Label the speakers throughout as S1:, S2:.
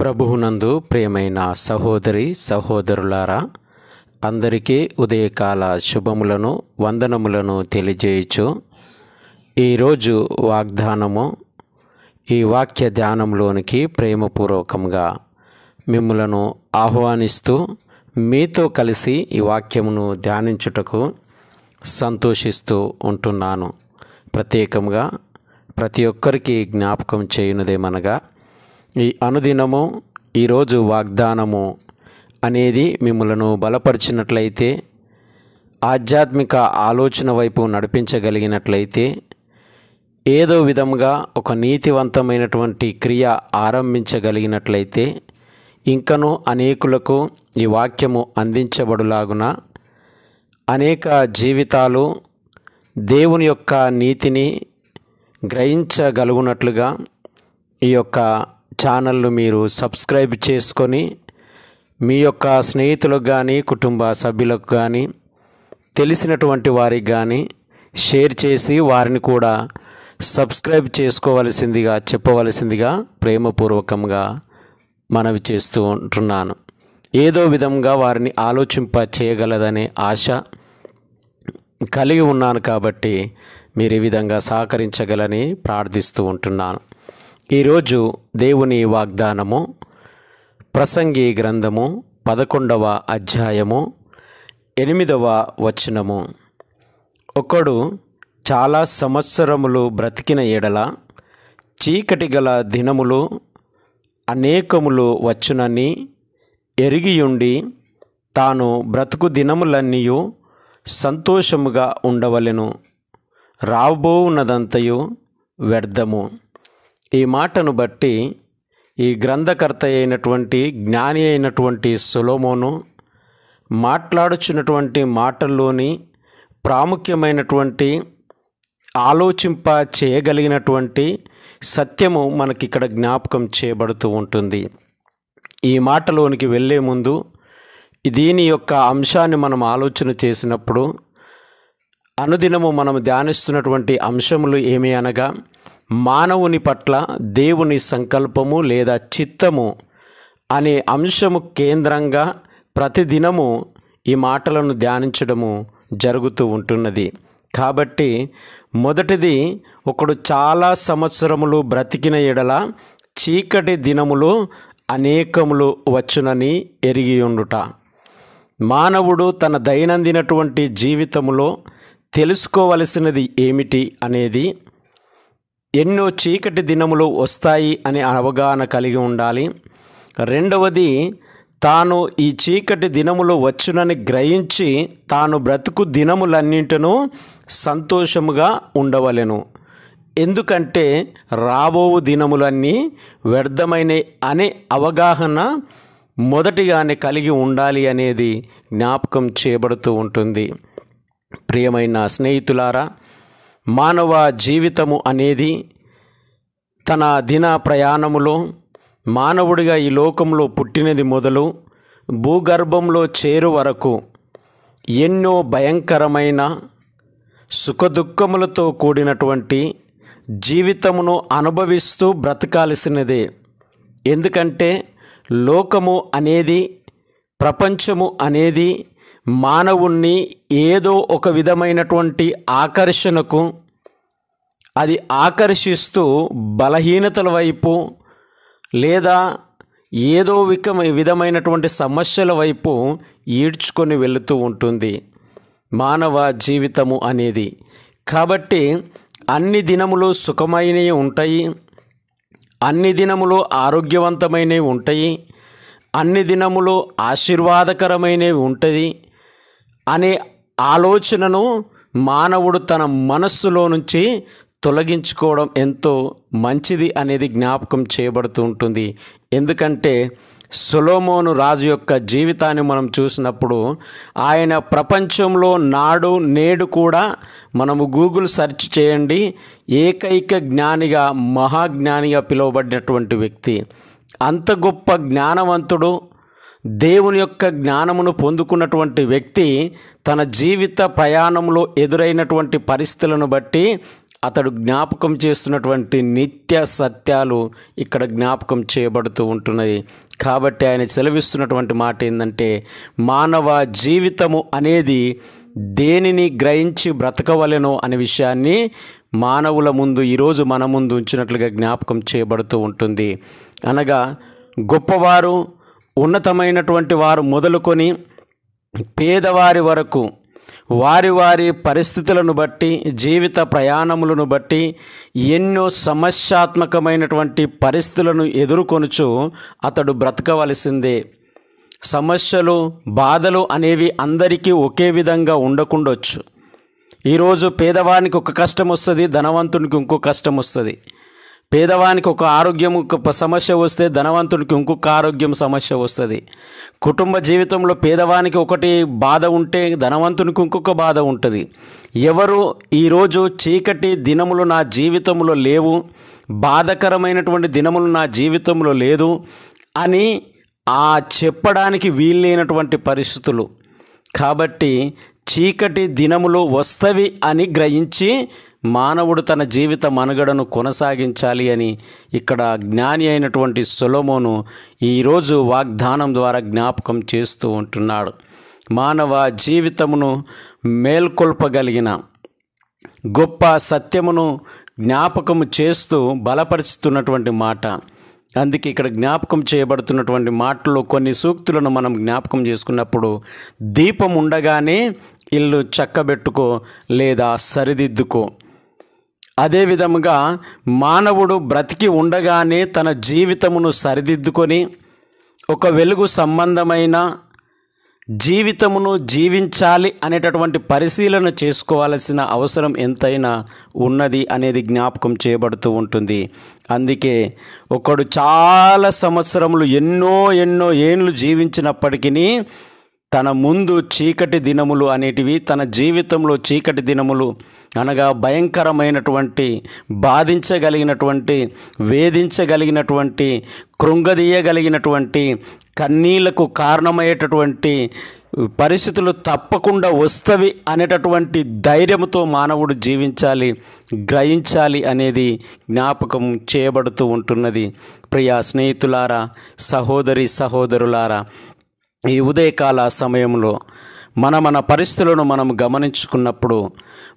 S1: ప్రభువునందు ప్రియమైన సహోదరి సహోదరులారా, అందరికీ ఉదయకాల శుభములను వందనములను తెలియజేయచ్చు. ఈరోజు వాగ్దానము, ఈ వాక్య ధ్యానంలోనికి ప్రేమపూర్వకంగా మిమ్ములను ఆహ్వానిస్తూ మీతో కలిసి ఈ వాక్యమును ధ్యానించుటకు సంతోషిస్తూ ఉంటున్నాను. ప్రత్యేకంగా ప్రతి ఒక్కరికి జ్ఞాపకం చేయునదేమనగా, ఈ అనుదినము ఈరోజు వాగ్దానము అనేది మిమ్మలను బలపరిచినట్లయితే, ఆధ్యాత్మిక ఆలోచన వైపు నడిపించగలిగినట్లయితే, ఏదో విధంగా ఒక నీతివంతమైనటువంటి క్రియ ఆరంభించగలిగినట్లయితే, ఇంకనూ అనేకులకు ఈ వాక్యము అందించబడులాగున అనేక జీవితాలు దేవుని యొక్క నీతిని గ్రహించగలుగునట్లుగా ఈ యొక్క ఛానల్ను మీరు సబ్స్క్రైబ్ చేసుకొని మీ యొక్క స్నేహితులకు కానీ కుటుంబ సభ్యులకు కానీ తెలిసినటువంటి వారికి కానీ షేర్ చేసి వారిని కూడా సబ్స్క్రైబ్ చేసుకోవలసిందిగా చెప్పవలసిందిగా ప్రేమపూర్వకంగా మనవి చేస్తూ ఉంటున్నాను. ఏదో విధంగా వారిని ఆలోచింప చేయగలదనే ఆశ కలిగి ఉన్నాను కాబట్టి మీరు ఈ విధంగా సహకరించగలని ప్రార్థిస్తూ ఉంటున్నాను. ఈరోజు దేవుని వాగ్దానము ప్రసంగి గ్రంథము 11వ అధ్యాయము 8వ వచనము. ఒకడు చాలా సంవత్సరములు బ్రతికిన ఎడల చీకటి గల దినములు అనేకములు వచ్చునని ఎరిగియుండి తాను బ్రతుకు దినములన్నీయు సంతోషముగా ఉండవలెను, రాబోవున్నదంతయు వ్యర్థము. ఈ మాటను బట్టి ఈ గ్రంథకర్త అయినటువంటి జ్ఞాని అయినటువంటి సొలొమోను మాట్లాడుచున్నటువంటి మాటల్లోని ప్రాముఖ్యమైనటువంటి ఆలోచింప చేయగలిగినటువంటి సత్యము మనకిక్కడ జ్ఞాపకం చేయబడుతూ ఉంటుంది. ఈ మాటలోనికి వెళ్ళే ముందు దీని యొక్క అంశాన్ని మనం ఆలోచన చేసినప్పుడు అనుదినము మనం ధ్యానిస్తున్నటువంటి అంశములు ఏమి అనగా, మానవుని పట్ల దేవుని సంకల్పము లేదా చిత్తము అనే అంశము కేంద్రంగా ప్రతిదినము ఈ మాటలను ధ్యానించడము జరుగుతూ ఉంటున్నది. కాబట్టి మొదటిది, ఒకడు చాలా సంవత్సరములు బ్రతికిన ఎడల చీకటి దినములు అనేకములు వచ్చునని ఎరిగియుండుట. మానవుడు తన దైనందినటువంటి జీవితములో తెలుసుకోవలసినది ఏమిటి అనేది, ఎన్నో చీకటి దినములు వస్తాయి అనే అవగాహన కలిగి ఉండాలి. రెండవది, తాను ఈ చీకటి దినములు వచ్చునని గ్రహించి తాను బ్రతుకు దినములన్నింటినూ సంతోషముగా ఉండవలెను. ఎందుకంటే రాబోవు దినములన్నీ వ్యర్థమైన అనే అవగాహన మొదటిగానే కలిగి ఉండాలి అనేది జ్ఞాపకం చేయబడుతూ ఉంటుంది. ప్రియమైన స్నేహితులారా, మానవ జీవితము అనేది తన దిన ప్రయాణములో మానవుడిగా ఈ లోకంలో పుట్టినది మొదలు భూగర్భంలో చేరు వరకు ఎన్నో భయంకరమైన సుఖదుఖములతో కూడినటువంటి జీవితమును అనుభవిస్తూ బ్రతకాల్సినదే. ఎందుకంటే లోకము అనేది, ప్రపంచము అనేది మానవుణ్ణి ఏదో ఒక విధమైనటువంటి ఆకర్షణకు అది ఆకర్షిస్తూ బలహీనతల వైపు లేదా ఏదో విధమైనటువంటి సమస్యల వైపు ఈడ్చుకొని వెళుతూ ఉంటుంది మానవ జీవితము అనేది. కాబట్టి అన్ని దినములు సుఖమైనవి ఉంటాయి, అన్ని దినములు ఆరోగ్యవంతమైనవి ఉంటాయి, అన్ని దినములు ఆశీర్వాదకరమైనవి ఉంటుంది అనే ఆలోచనను మానవుడు తన మనస్సులో నుంచి తొలగించుకోవడం ఎంతో మంచిది అనేది జ్ఞాపకం చేయబడుతూ ఉంటుంది. ఎందుకంటే సొలొమోను రాజు యొక్క జీవితాన్ని మనం చూసినప్పుడు ఆయన ప్రపంచంలో నాడు నేడు కూడా మనము గూగుల్ సెర్చ్ చేయండి, ఏకైక జ్ఞానిగా మహాజ్ఞానిగా పిలువబడినటువంటి వ్యక్తి. అంత గొప్ప జ్ఞానవంతుడు, దేవుని యొక్క జ్ఞానమును పొందుకున్నటువంటి వ్యక్తి తన జీవిత ప్రయాణంలో ఎదురైనటువంటి పరిస్థితులను బట్టి అతడు జ్ఞాపకం చేస్తున్నటువంటి నిత్య సత్యాలు ఇక్కడ జ్ఞాపకం చేయబడుతూ ఉంటున్నాయి. కాబట్టి ఆయన సెలవిస్తున్నటువంటి మాట ఏంటంటే, మానవ జీవితము అనేది దేనిని గ్రహించి బ్రతకవలెనో అనే విషయాన్ని మానవుల ముందు ఈరోజు మన ముందు ఉంచినట్లుగా జ్ఞాపకం చేయబడుతూ ఉంటుంది. అనగా గొప్పవారు, ఉన్నతమైనటువంటి వారు మొదలుకొని పేదవారి వరకు వారి వారి పరిస్థితులను బట్టి, జీవిత ప్రయాణములను బట్టి ఎన్నో సమస్యాత్మకమైనటువంటి పరిస్థితులను ఎదుర్కొనుచు అతడు బ్రతకవలసిందే. సమస్యలు, బాధలు అనేవి అందరికీ ఒకే విధంగా ఉండకుండొచ్చు. ఈరోజు పేదవానికి ఒక కష్టం వస్తుంది, ధనవంతునికి ఇంకో కష్టం వస్తుంది. పేదవానికి ఒక ఆరోగ్యం సమస్య వస్తే ధనవంతునికి ఇంకొక ఆరోగ్యం సమస్య వస్తుంది. కుటుంబ జీవితంలో పేదవానికి ఒకటి బాధ ఉంటే ధనవంతునికి ఇంకొక బాధ ఉంటుంది. ఎవరు ఈరోజు చీకటి దినములు నా జీవితంలో లేవు, బాధకరమైనటువంటి దినములు నా జీవితంలో లేదు అని చెప్పడానికి వీల్లేనటువంటి పరిస్థితులు. కాబట్టి చీకటి దినములు వస్తవి అని గ్రహించి మానవుడు తన జీవిత మనుగడను కొనసాగించాలి అని ఇక్కడ జ్ఞాని అయినటువంటి సొలొమోను ఈరోజు వాగ్దానం ద్వారా జ్ఞాపకం చేస్తూ ఉంటున్నాడు. మానవ జీవితమును మేల్కొల్పగలిగిన గొప్ప సత్యమును జ్ఞాపకము చేస్తూ బలపరుస్తున్నటువంటి మాట. అందుకే ఇక్కడ జ్ఞాపకం చేయబడుతున్నటువంటి మాటల్లో కొన్ని సూక్తులను మనం జ్ఞాపకం చేసుకున్నప్పుడు, దీపం ఉండగానే ఇల్లు చక్కబెట్టుకో లేదా సరిదిద్దుకో. అదేవిధముగా మానవుడు బ్రతికి ఉండగానే తన జీవితమును సరిదిద్దుకొని ఒక వెలుగు సంబంధమైన జీవితమును జీవించాలి అనేటటువంటి పరిశీలన చేసుకోవాల్సిన అవసరం ఎంతైనా ఉన్నది అనేది జ్ఞాపకం చేయబడుతూ ఉంటుంది. అందుకే ఒకడు చాలా సంవత్సరములు ఎన్నో ఏండ్లు జీవించినప్పటికీ తన ముందు చీకటి దినములు అనేటివి, తన జీవితంలో చీకటి దినములు అనగా భయంకరమైనటువంటి, బాధించగలిగినటువంటి, వేధించగలిగినటువంటి, కృంగదీయగలిగినటువంటి, కన్నీళ్లకు కారణమయ్యేటటువంటి పరిస్థితులు తప్పకుండా వస్తవి అనేటటువంటి ధైర్యంతో మానవుడు జీవించాలి, గ్రహించాలి అనేది జ్ఞాపకం చేయబడుతూ ఉంటున్నది. ప్రియ స్నేహితులారా, సహోదరి సహోదరులారా, ఈ ఉదయకాల సమయంలో మన పరిస్థితులను మనం గమనించుకున్నప్పుడు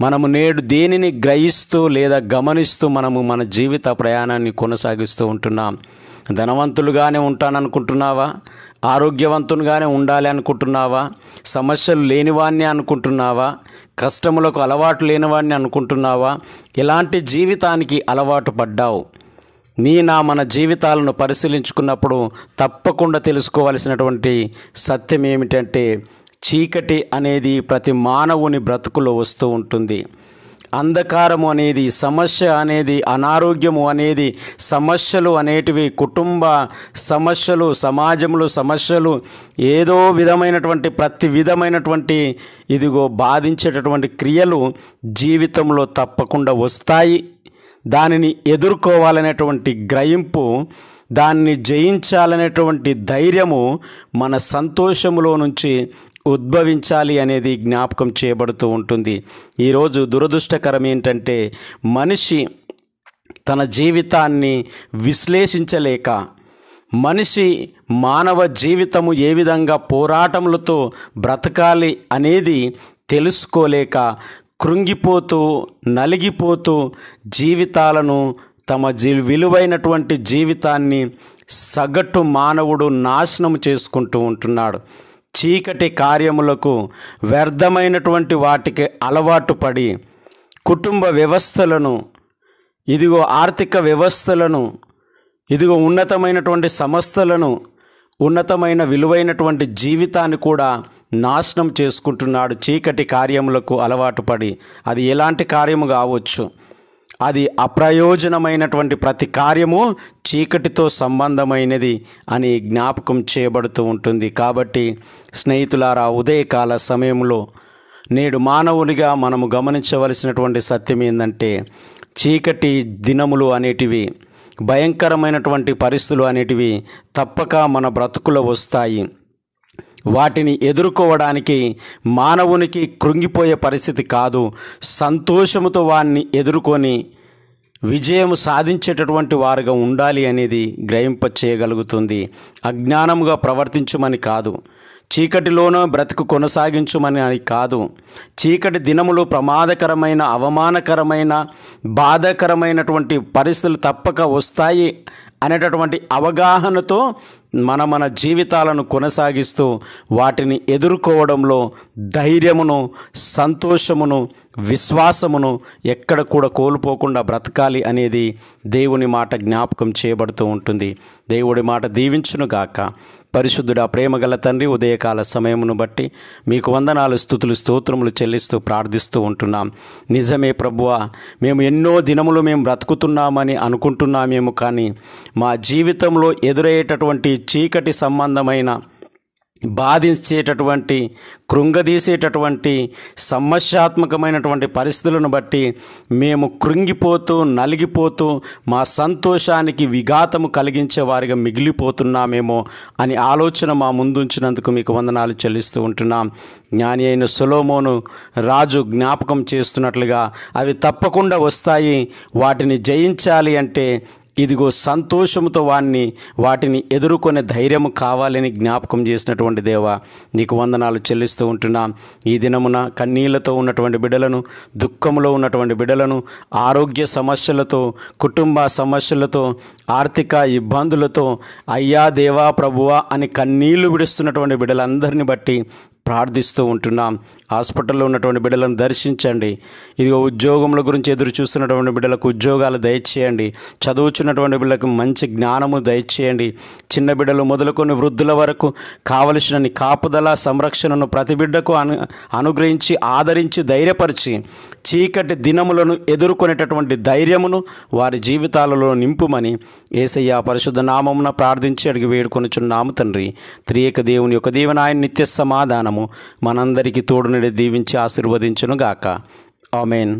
S1: మనము నేడు దేనిని గ్రహిస్తూ లేదా గమనిస్తూ మనము మన జీవిత ప్రయాణాన్ని కొనసాగిస్తూ ఉంటున్నాం. ధనవంతులుగానే ఉంటాననుకుంటున్నావా? ఆరోగ్యవంతునిగానే ఉండాలి అనుకుంటున్నావా? సమస్యలు లేనివాణ్ణి అనుకుంటున్నావా? కష్టములకు అలవాటు లేనివాణ్ణి అనుకుంటున్నావా? ఇలాంటి జీవితానికి అలవాటు పడ్డావు. మన జీవితాలను పరిశీలించుకున్నప్పుడు తప్పకుండా తెలుసుకోవాల్సినటువంటి సత్యం ఏమిటంటే, చీకటి అనేది ప్రతి మానవుని బ్రతుకులో వస్తూ ఉంటుంది. అంధకారము అనేది, సమస్య అనేది, అనారోగ్యము అనేది, సమస్యలు అనేటివి, కుటుంబ సమస్యలు, సమాజంలో సమస్యలు, ఏదో విధమైనటువంటి ప్రతి విధమైనటువంటి బాధించేటటువంటి క్రియలు జీవితంలో తప్పకుండా వస్తాయి. దానిని ఎదుర్కోవాలనేటువంటి గ్రహింపు, దాన్ని జయించాలనేటువంటి ధైర్యము మన సంతోషములో నుంచి ఉద్భవించాలి అనేది జ్ఞాపకం చేయబడుతూ ఉంటుంది. ఈరోజు దురదృష్టకరం ఏంటంటే, మనిషి తన జీవితాన్ని విశ్లేషించలేక, మనిషి మానవ జీవితము ఏ విధంగా పోరాటములతో బ్రతకాలి అనేది తెలుసుకోలేక కృంగిపోతూ, నలిగిపోతూ జీవితాలను, తమ విలువైనటువంటి జీవితాన్ని సగటు మానవుడు నాశనం చేసుకుంటూ ఉంటున్నాడు. చీకటి కార్యములకు, వ్యర్థమైనటువంటి వాటికి అలవాటు పడి కుటుంబ వ్యవస్థలను, ఆర్థిక వ్యవస్థలను, ఉన్నతమైనటువంటి సంస్థలను, ఉన్నతమైన విలువైనటువంటి జీవితాన్ని కూడా నాశనం చేసుకుంటున్నాడు. చీకటి కార్యములకు అలవాటు పడి, అది ఎలాంటి కార్యము కావచ్చు, అది అప్రయోజనమైనటువంటి ప్రతి కార్యము చీకటితో సంబంధమైనది అని జ్ఞాపకం చేయబడుతూ ఉంటుంది. కాబట్టి స్నేహితులారా, ఉదయకాల సమయంలో నేడు మానవునిగా మనము గమనించవలసినటువంటి సత్యం ఏంటంటే, చీకటి దినములు అనేటివి, భయంకరమైనటువంటి పరిస్థితులు అనేటివి తప్పక మన బ్రతుకులో వస్తాయి. వాటిని ఎదుర్కోవడానికి మానవునికి కృంగిపోయే పరిస్థితి కాదు, సంతోషముతో వారిని ఎదుర్కొని విజయం సాధించేటటువంటి వారుగా ఉండాలి అనేది గ్రహింప చేయగలుగుతుంది. అజ్ఞానముగా ప్రవర్తించుమని కాదు, చీకటిలోనూ బ్రతుకు కొనసాగించుమని అని కాదు, చీకటి దినములు ప్రమాదకరమైన, అవమానకరమైన, బాధాకరమైనటువంటి పరిస్థితులు తప్పక వస్తాయి అనేటటువంటి అవగాహనతో మన జీవితాలను కొనసాగిస్తూ వాటిని ఎదుర్కోవడంలో ధైర్యమును, సంతోషమును, విశ్వాసమును ఎక్కడ కూడా కోల్పోకుండా బ్రతకాలి అనేది దేవుని మాట జ్ఞాపకం చేయబడుతూ ఉంటుంది. దేవుడి మాట దీవించునుగాక. పరిశుద్ధుడా, ప్రేమగల తండ్రి, ఉదయకాల సమయమును బట్టి మీకు వందనాలు, స్తుతులు, స్తోత్రములు చెల్లిస్తూ ప్రార్థిస్తూ ఉంటున్నాం. నిజమే ప్రభువా, మేము ఎన్నో దినములు మేము బ్రతుకుతున్నామని అనుకుంటున్నామేమో, కానీ మా జీవితంలో ఎదురయ్యేటటువంటి చీకటి సంబంధమైన, బాధించేటటువంటి, కృంగదీసేటటువంటి, సమస్యాత్మకమైనటువంటి పరిస్థితులను బట్టి మేము కృంగిపోతూ, నలిగిపోతూ, మా సంతోషానికి విఘాతము కలిగించే వారిగా మిగిలిపోతున్నామేమో అని ఆలోచన మా ముందుంచినందుకు మీకు వందనాలు చెల్లిస్తూ ఉంటున్నాం. జ్ఞాని అయిన సొలొమోను రాజు జ్ఞాపకం చేస్తున్నట్లుగా అవి తప్పకుండా వస్తాయి, వాటిని జయించాలి అంటే ఇదిగో సంతోషంతో వాటిని ఎదుర్కొనే ధైర్యము కావాలని జ్ఞాపకం చేసినటువంటి దేవా, నీకు వందనాలు చెల్లిస్తూ ఉంటున్నాం. ఈ దినమున కన్నీళ్లతో ఉన్నటువంటి బిడ్డలను, దుఃఖంలో ఉన్నటువంటి బిడ్డలను, ఆరోగ్య సమస్యలతో, కుటుంబ సమస్యలతో, ఆర్థిక ఇబ్బందులతో అయ్యా దేవా ప్రభువా అని కన్నీళ్లు విడుస్తున్నటువంటి బిడ్డలందరినీ బట్టి ప్రార్థిస్తూ ఉంటున్నాం. హాస్పిటల్లో ఉన్నటువంటి బిడ్డలను దర్శించండి. ఇదిగో ఉద్యోగముల గురించి ఎదురు చూస్తున్నటువంటి బిడ్డలకు ఉద్యోగాలు దయచేయండి. చదువుచున్నటువంటి బిడ్డలకు మంచి జ్ఞానము దయచేయండి. చిన్న బిడ్డలు మొదలుకొని వృద్ధుల వరకు కావలసిన కాపుదల, సంరక్షణను ప్రతి బిడ్డకు అనుగ్రహించి, ఆదరించి, ధైర్యపరిచి, చీకటి దినములను ఎదుర్కొనేటటువంటి ధైర్యమును వారి జీవితాలలో నింపుమని యేసయ్య పరిశుద్ధ నామమున ప్రార్థించి అడిగి వేడుకొనుచున్నాము తండ్రి. త్రియేక దేవుని యొక్క దీవెన, ఆయన నిత్య సమాధానము మనందరికీ తోడునడి దీవించి ఆశీర్వదించును గాక. ఆమేన్.